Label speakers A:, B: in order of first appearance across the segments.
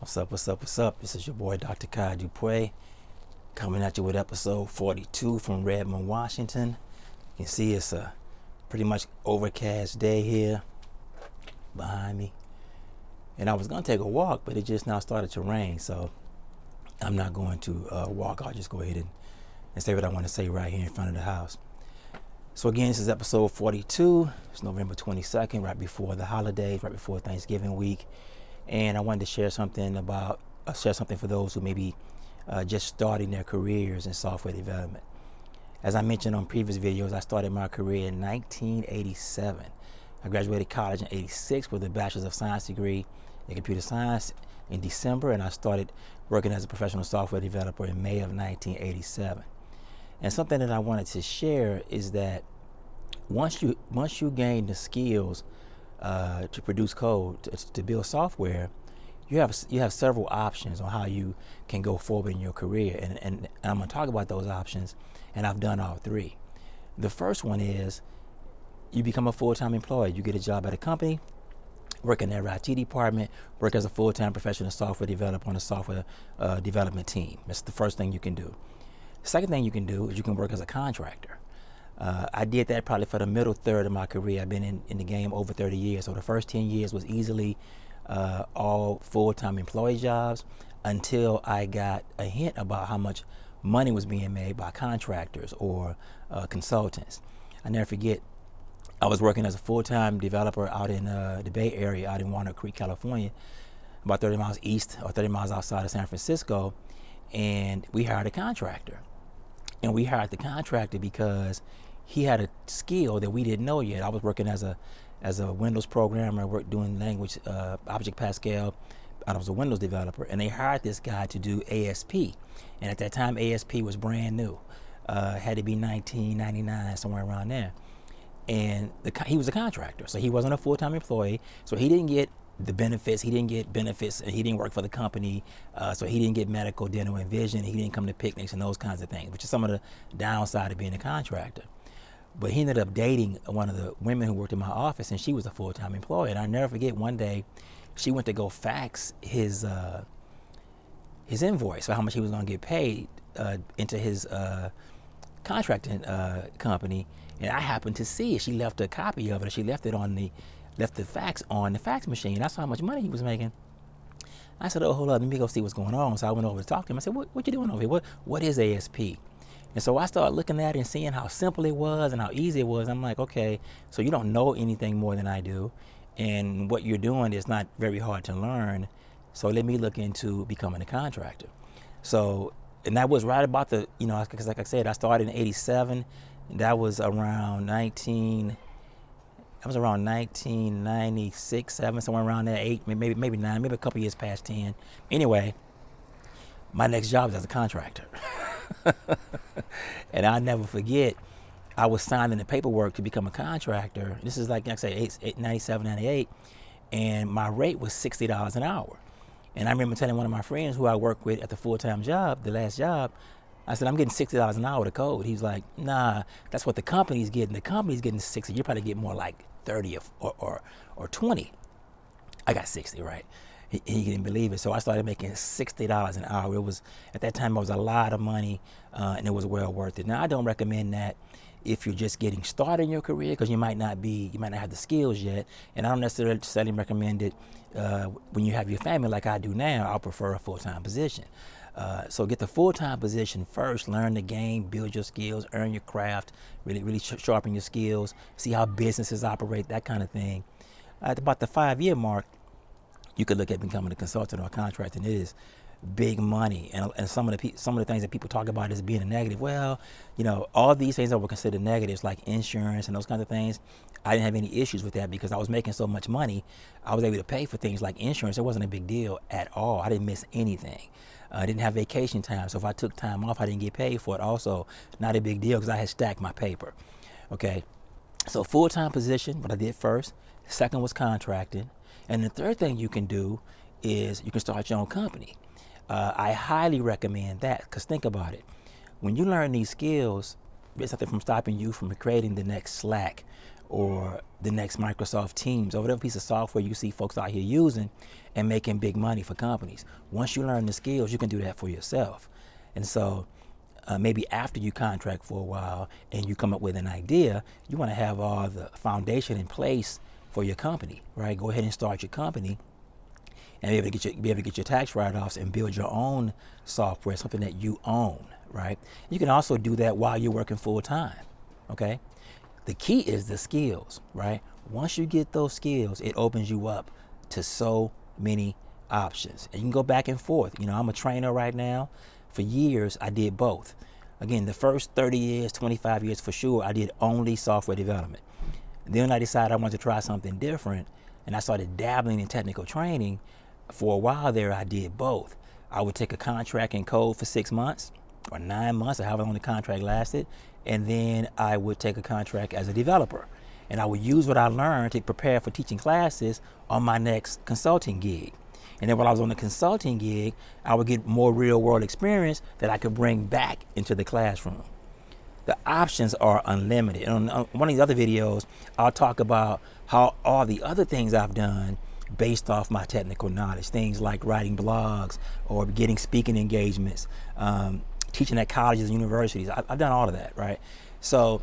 A: What's up, what's up, what's up? This is your boy, Dr. Kai Dupuy, coming at you with episode 42 from Redmond, Washington. You can see it's a pretty much overcast day here behind me. And I was going to take a walk, but it just now started to rain, so I'm not going to walk. I'll just go ahead and say what I want to say right here in front of the house. So again, this is episode 42. It's November 22nd, right before the holidays, right before Thanksgiving week. And I wanted to share something for those who may be just starting their careers in software development. As I mentioned on previous videos, I started my career in 1987. I graduated college in 86 with a Bachelor's of Science degree in computer science in December, and I started working as a professional software developer in May of 1987. And something that I wanted to share is that once you gain the skills to produce code, to build software, you have several options on how you can go forward in your career. And I'm going to talk about those options, and I've done all three. The first one is you become a full-time employee. You get a job at a company, work in their IT department, work as a full-time professional software developer on a software development team. That's the first thing you can do. The second thing you can do is you can work as a contractor. I did that probably for the middle third of my career. I've been in the game over 30 years. So the first 10 years was easily all full-time employee jobs until I got a hint about how much money was being made by contractors or consultants. I never forget, I was working as a full-time developer out in the Bay Area, out in Walnut Creek, California, about 30 miles east or 30 miles outside of San Francisco, and we hired a contractor. And we hired the contractor because he had a skill that we didn't know yet. I was working as a Windows programmer, doing language, Object Pascal. I was a Windows developer, and they hired this guy to do ASP. And at that time, ASP was brand new. Had to be 1999, somewhere around there. And he was a contractor, so he wasn't a full-time employee. So he didn't get the benefits. He didn't get benefits, and he didn't work for the company. So he didn't get medical, dental, and vision. He didn't come to picnics and those kinds of things, which is some of the downside of being a contractor. But he ended up dating one of the women who worked in my office, and she was a full-time employee. And I never forget, one day she went to go fax his invoice for how much he was going to get paid into his contracting company, and I happened to see it. She left a copy of it. She left the fax on the fax machine. That's how much money he was making. I said, "Oh, hold up, let me go see what's going on." So I went over to talk to him. I said, "What you doing over here? What is ASP?" And so I started looking at it and seeing how simple it was and how easy it was. I'm like, okay, so you don't know anything more than I do, and what you're doing is not very hard to learn. So let me look into becoming a contractor. So, and that was right about because like I said, I started in '87. That was around 1996, 7, somewhere around there, 8, maybe 9, maybe a couple years past 10. Anyway, my next job was as a contractor. And I'll never forget, I was signing the paperwork to become a contractor. This is like I say, 97, 98, and my rate was $60 an hour. And I remember telling one of my friends who I worked with at the full-time job, the last job, I said, "I'm getting $60 an hour to code." He's like, "Nah, that's what the company's getting. The company's getting 60. You probably get more like 30 or 20. I got 60, right? He didn't believe it. So I started making $60 an hour. It was, at that time, it was a lot of money, and it was well worth it. Now, I don't recommend that if you're just getting started in your career, because you might not have the skills yet. And I don't necessarily recommend it when you have your family like I do now. I'll prefer a full-time position. So get the full-time position first, learn the game, build your skills, earn your craft, really sharpen your skills, see how businesses operate, that kind of thing. At about the 5-year mark, you could look at becoming a consultant or a contractor, and it is big money. And some of the things that people talk about as being a negative, well, all these things that were considered negatives, like insurance and those kinds of things, I didn't have any issues with that because I was making so much money. I was able to pay for things like insurance. It wasn't a big deal at all. I didn't miss anything. I didn't have vacation time, so if I took time off, I didn't get paid for it. Also, not a big deal because I had stacked my paper. Okay, so full-time position, what I did first. Second was contracting. And the third thing you can do is you can start your own company. I highly recommend that, because think about it. When you learn these skills, there's nothing from stopping you from creating the next Slack or the next Microsoft Teams, or whatever piece of software you see folks out here using and making big money for companies. Once you learn the skills, you can do that for yourself. And so maybe after you contract for a while and you come up with an idea, you want to have all the foundation in place for your company, right? Go ahead and start your company and be able to get your tax write-offs and build your own software, something that you own, right? You can also do that while you're working full time, okay? The key is the skills, right? Once you get those skills, it opens you up to so many options. And you can go back and forth. You know, I'm a trainer right now. For years, I did both. Again, the first 30 years, 25 years for sure, I did only software development. Then I decided I wanted to try something different, and I started dabbling in technical training. For a while there, I did both. I would take a contract and code for 6 months or 9 months, or however long the contract lasted, and then I would take a contract as a developer. And I would use what I learned to prepare for teaching classes on my next consulting gig. And then while I was on the consulting gig, I would get more real world experience that I could bring back into the classroom. The options are unlimited. And on one of these other videos, I'll talk about how all the other things I've done based off my technical knowledge, things like writing blogs or getting speaking engagements, teaching at colleges and universities. I've done all of that, right? So,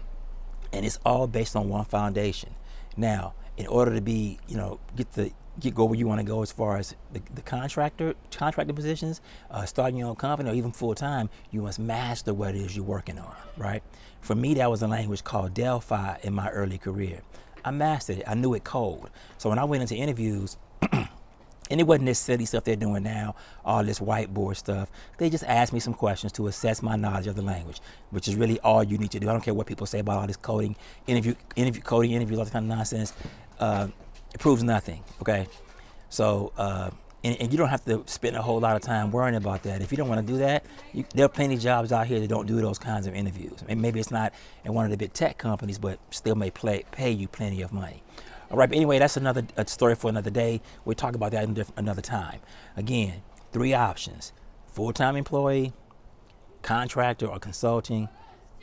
A: and it's all based on one foundation. Now, in order to be, go where you want to go as far as the contractor positions, starting your own company or even full time, you must master what it is you're working on, right? For me, that was a language called Delphi in my early career. I mastered it. I knew it cold. So when I went into interviews, and it wasn't this silly stuff they're doing now, all this whiteboard stuff. They just asked me some questions to assess my knowledge of the language, which is really all you need to do. I don't care what people say about all this coding, coding interviews, all this kind of nonsense. It proves nothing, okay? So, and you don't have to spend a whole lot of time worrying about that. If you don't want to do that, there are plenty of jobs out here that don't do those kinds of interviews. And maybe it's not in one of the big tech companies, but still may pay you plenty of money. All right, but anyway, that's another story for another day. We'll talk about that another time. Again, 3 options: full-time employee, contractor or consulting,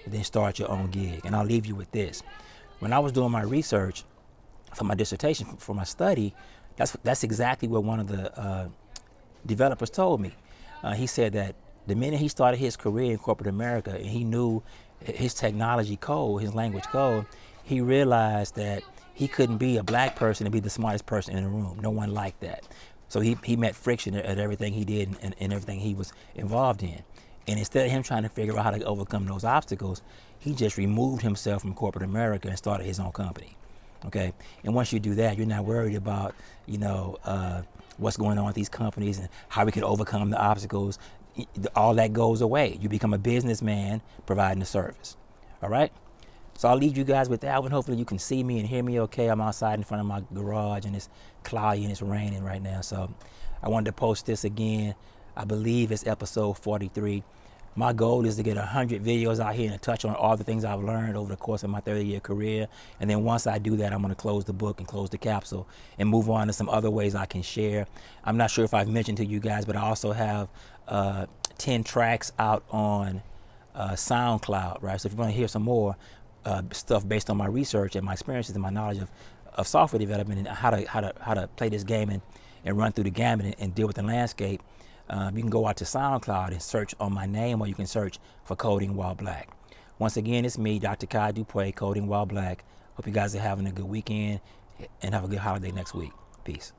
A: and then start your own gig. And I'll leave you with this. When I was doing my research for my dissertation, for my study, that's exactly what one of the developers told me. He said that the minute he started his career in corporate America and he knew his technology code, his language code, he realized that he couldn't be a black person and be the smartest person in the room. No one liked that. So he met friction at everything he did and everything he was involved in. And instead of him trying to figure out how to overcome those obstacles, he just removed himself from corporate America and started his own company. Okay, and once you do that, you're not worried about, what's going on with these companies and how we can overcome the obstacles. All that goes away. You become a businessman providing a service. All right. So I'll leave you guys with that one. Hopefully you can see me and hear me okay. I'm outside in front of my garage and it's cloudy and it's raining right now. So I wanted to post this again. I believe it's episode 43. My goal is to get 100 videos out here and touch on all the things I've learned over the course of my 30-year career. And then once I do that, I'm going to close the book and close the capsule and move on to some other ways I can share. I'm not sure if I've mentioned to you guys, but I also have 10 tracks out on SoundCloud, right? So if you want to hear some more stuff based on my research and my experiences and my knowledge of software development and how to play this game and run through the gamut and deal with the landscape, you can go out to SoundCloud and search on my name, or you can search for Coding While Black. Once again, it's me, Dr. Kai Dupuy, Coding While Black. Hope you guys are having a good weekend and have a good holiday next week. Peace.